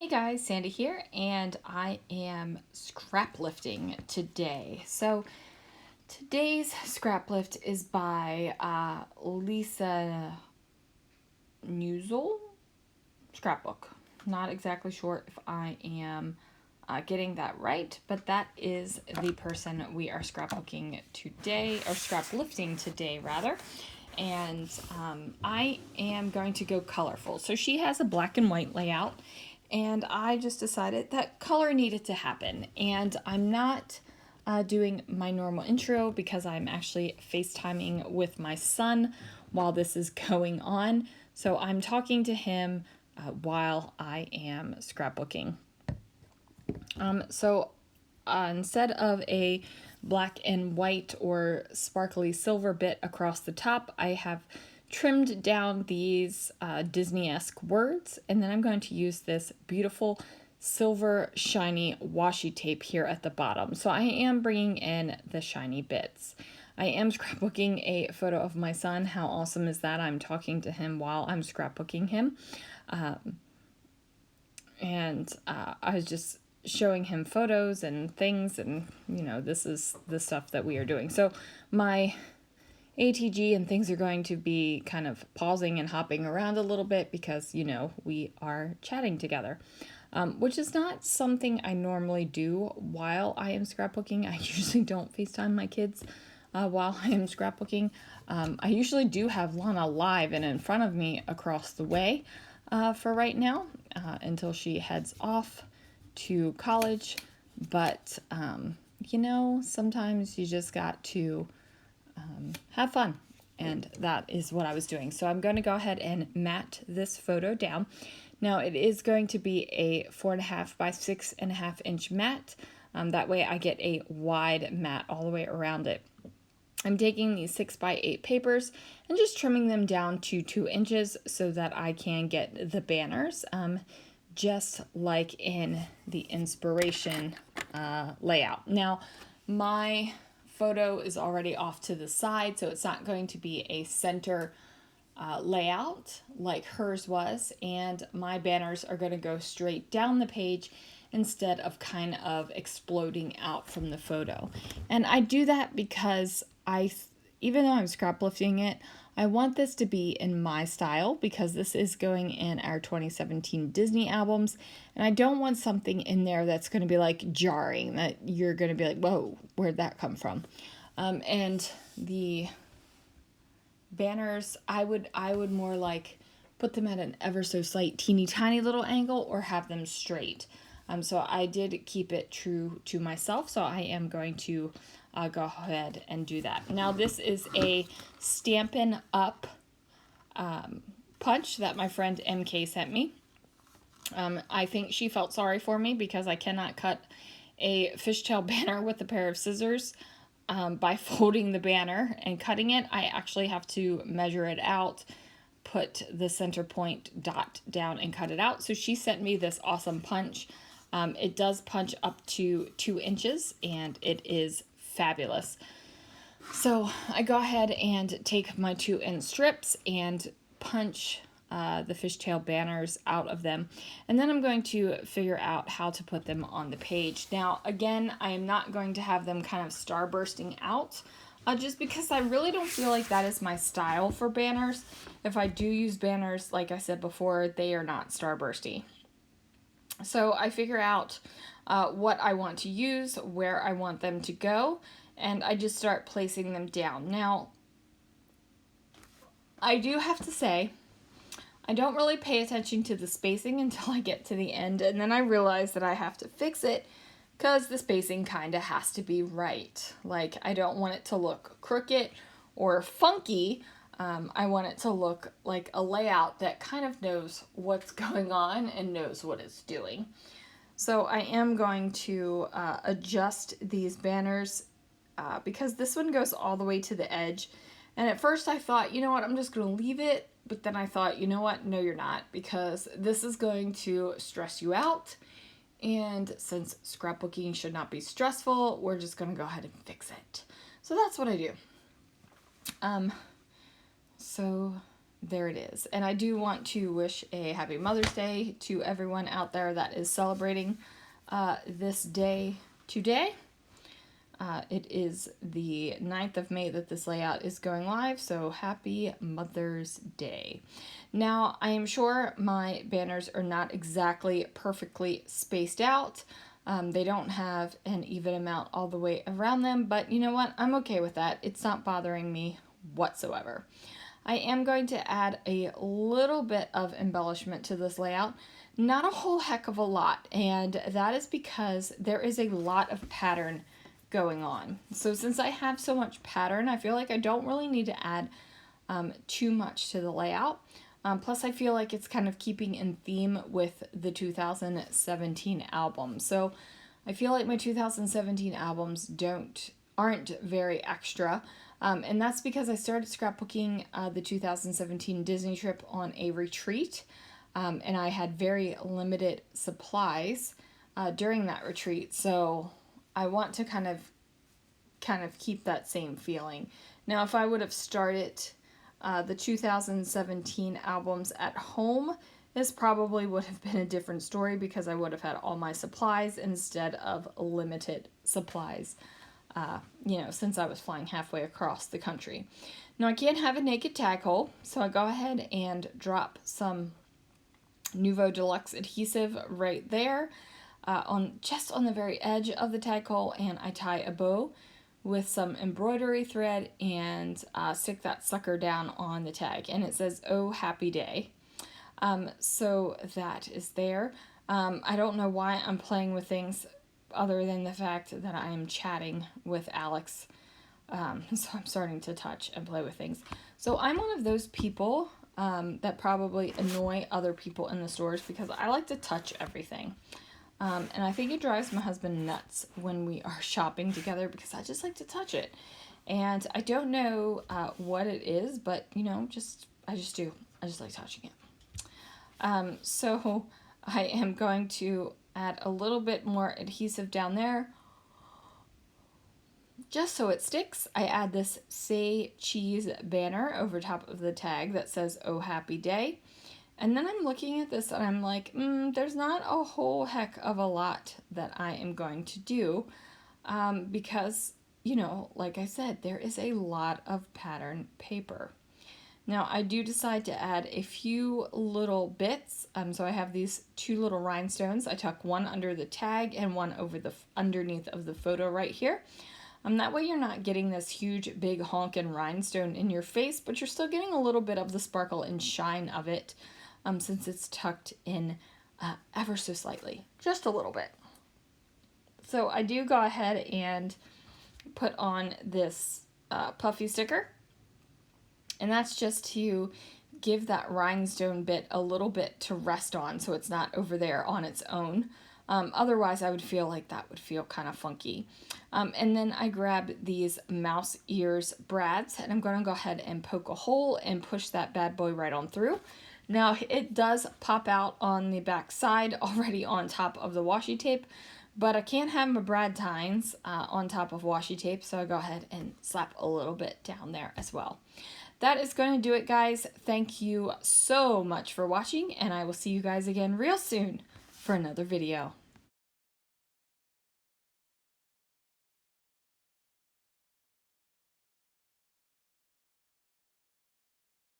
Hey guys, Sandy here, and I am scrap lifting today. So today's scrap lift is by Lisa Newsel, Scrapbook. Not exactly sure if I am getting that right, but that is the person we are scrapbooking today, or scrap lifting today rather. And I am going to go colorful. So she has a black and white layout, and I just decided that color needed to happen. And I'm not doing my normal intro because I'm actually FaceTiming with my son while this is going on. So I'm talking to him while I am scrapbooking. So instead of a black and white or sparkly silver bit across the top, I have trimmed down these Disney-esque words, and then I'm going to use this beautiful silver shiny washi tape here at the bottom. So I am bringing in the shiny bits. I am scrapbooking a photo of my son. How awesome is that? I'm talking to him while I'm scrapbooking him. I was just showing him photos and things, and this is the stuff that we are doing. So my ATG and things are going to be kind of pausing and hopping around a little bit because we are chatting together, which is not something I normally do while I am scrapbooking. I usually don't FaceTime my kids while I am scrapbooking. I usually do have Lana live and in front of me across the way for right now until she heads off to college. But, sometimes you just got to have fun. And that is what I was doing. So I'm going to go ahead and mat this photo down. Now it is going to be a 4.5 by 6.5 inch mat. That way I get a wide mat all the way around it. I'm taking these 6 by 8 papers and just trimming them down to 2 inches so that I can get the banners, just like in the inspiration layout. Now, my photo is already off to the side, so it's not going to be a center layout like hers was, and my banners are going to go straight down the page instead of kind of exploding out from the photo. And I do that because even though I'm scraplifting it, I want this to be in my style because this is going in our 2017 Disney albums, and I don't want something in there that's going to be like jarring, that you're going to be like, whoa, where'd that come from? And the banners, I would more like put them at an ever so slight teeny tiny little angle or have them straight. So I did keep it true to myself, so I am going to go ahead and do that. Now this is a Stampin' Up punch that my friend MK sent me. I think she felt sorry for me because I cannot cut a fishtail banner with a pair of scissors by folding the banner and cutting it. I actually have to measure it out, put the center point dot down and cut it out. So she sent me this awesome punch. It does punch up to 2 inches and it is fabulous. So I go ahead and take my 2-inch strips and punch the fishtail banners out of them, and then I'm going to figure out how to put them on the page. Now again, I am not going to have them kind of starbursting out just because I really don't feel like that is my style for banners. If I do use banners, like I said before, they are not starbursty. So I figure out what I want to use, where I want them to go, and I just start placing them down. Now, I do have to say, I don't really pay attention to the spacing until I get to the end, and then I realize that I have to fix it because the spacing kind of has to be right. Like, I don't want it to look crooked or funky. I want it to look like a layout that kind of knows what's going on and knows what it's doing. So I am going to adjust these banners because this one goes all the way to the edge. And at first I thought, you know what, I'm just going to leave it. But then I thought, you know what, no you're not, because this is going to stress you out. And since scrapbooking should not be stressful, we're just going to go ahead and fix it. So that's what I do. So there it is. And I do want to wish a happy Mother's Day to everyone out there that is celebrating this day today. It is the 9th of May that this layout is going live, so happy Mother's Day. Now, I am sure my banners are not exactly perfectly spaced out. They don't have an even amount all the way around them, but you know what? I'm okay with that. It's not bothering me whatsoever. I am going to add a little bit of embellishment to this layout. Not a whole heck of a lot, and that is because there is a lot of pattern going on. So since I have so much pattern, I feel like I don't really need to add too much to the layout. Plus I feel like it's kind of keeping in theme with the 2017 album. So I feel like my 2017 albums aren't very extra. And that's because I started scrapbooking the 2017 Disney trip on a retreat. And I had very limited supplies during that retreat. So I want to kind of keep that same feeling. Now, if I would have started the 2017 albums at home, this probably would have been a different story because I would have had all my supplies instead of limited supplies, since I was flying halfway across the country. Now, I can't have a naked tag hole, so I go ahead and drop some Nouveau Deluxe adhesive right there just on the very edge of the tag hole, and I tie a bow with some embroidery thread and stick that sucker down on the tag, and it says "Oh Happy Day." So that is there. I don't know why I'm playing with things other than the fact that I am chatting with Alex, so I'm starting to touch and play with things. So I'm one of those people that probably annoy other people in the stores because I like to touch everything. And I think it drives my husband nuts when we are shopping together because I just like to touch it. And I don't know what it is, but I just do. I just like touching it. So I am going to add a little bit more adhesive down there. Just so it sticks, I add this Say Cheese banner over top of the tag that says "Oh Happy Day." And then I'm looking at this and I'm like, there's not a whole heck of a lot that I am going to do because, like I said, there is a lot of pattern paper. Now, I do decide to add a few little bits. So I have these 2 little rhinestones. I tuck one under the tag and one over the underneath of the photo right here. That way you're not getting this huge, big honkin' rhinestone in your face, but you're still getting a little bit of the sparkle and shine of it. Since it's tucked in ever so slightly, just a little bit. So I do go ahead and put on this puffy sticker, and that's just to give that rhinestone bit a little bit to rest on so it's not over there on its own. Otherwise, I would feel like that would feel kind of funky. And then I grab these mouse ears brads, and I'm going to go ahead and poke a hole and push that bad boy right on through. Now, it does pop out on the back side already on top of the washi tape, but I can't have my brad tines on top of washi tape, so I go ahead and slap a little bit down there as well. That is going to do it, guys. Thank you so much for watching, and I will see you guys again real soon for another video.